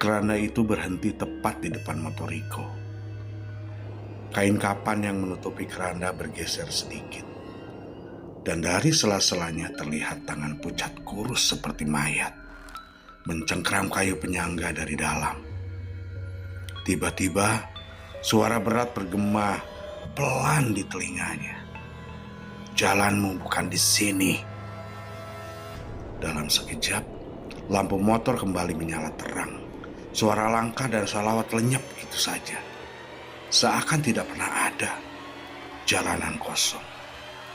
Keranda itu berhenti tepat di depan motor Riko. Kain kapan yang menutupi keranda bergeser sedikit, dan dari sela-selanya terlihat tangan pucat kurus seperti mayat mencengkram kayu penyangga dari dalam. Tiba-tiba suara berat bergema pelan di telinganya. "Jalanmu bukan di sini." Dalam sekejap, lampu motor kembali menyala terang. Suara langkah dan salawat lenyap begitu saja. Seakan tidak pernah ada. Jalanan kosong.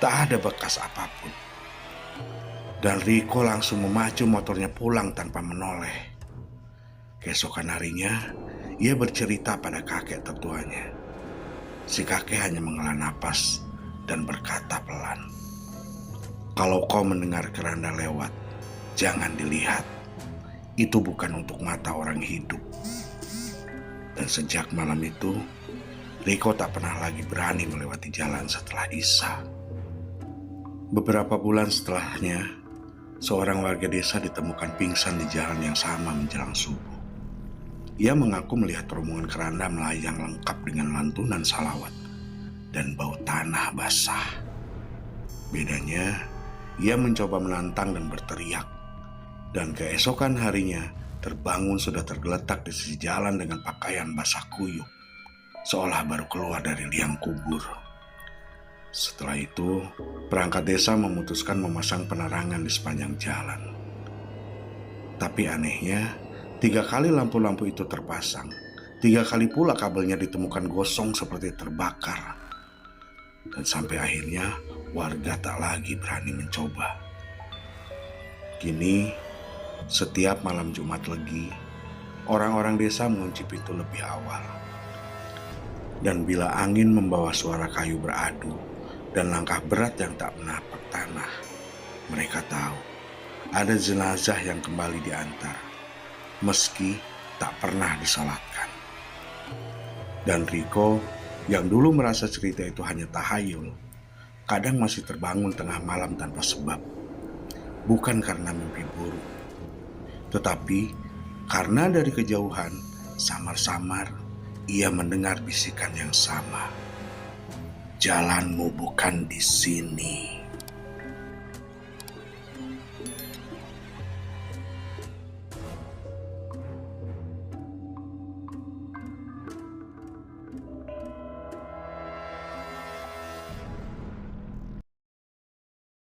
Tak ada bekas apapun. Dan Riko langsung memacu motornya pulang tanpa menoleh. Keesokan harinya, ia bercerita pada kakek tertuanya. Si kakek hanya menghela napas dan berkata pelan, "Kalau kau mendengar keranda lewat, jangan dilihat. Itu bukan untuk mata orang hidup." Dan sejak malam itu, Riko tak pernah lagi berani melewati jalan setelah Isya. Beberapa bulan setelahnya, seorang warga desa ditemukan pingsan di jalan yang sama menjelang subuh. Ia mengaku melihat rombongan keranda melayang lengkap dengan lantunan salawat dan bau tanah basah. Bedanya, ia mencoba menantang dan berteriak. Dan keesokan harinya terbangun sudah tergeletak di sisi jalan dengan pakaian basah kuyup, seolah baru keluar dari liang kubur. Setelah itu, perangkat desa memutuskan memasang penerangan di sepanjang jalan. Tapi anehnya, 3 kali lampu-lampu itu terpasang. 3 kali pula kabelnya ditemukan gosong seperti terbakar. Dan sampai akhirnya warga tak lagi berani mencoba. Kini, setiap malam Jumat Legi, orang-orang desa mengunci pintu lebih awal. Dan bila angin membawa suara kayu beradu dan langkah berat yang tak menapak tanah, mereka tahu ada jenazah yang kembali diantar, meski tak pernah disalatkan. Dan Riko, yang dulu merasa cerita itu hanya tahayul, kadang masih terbangun tengah malam tanpa sebab. Bukan karena mimpi buruk, tetapi karena dari kejauhan, samar-samar ia mendengar bisikan yang sama. "Jalanmu bukan di sini."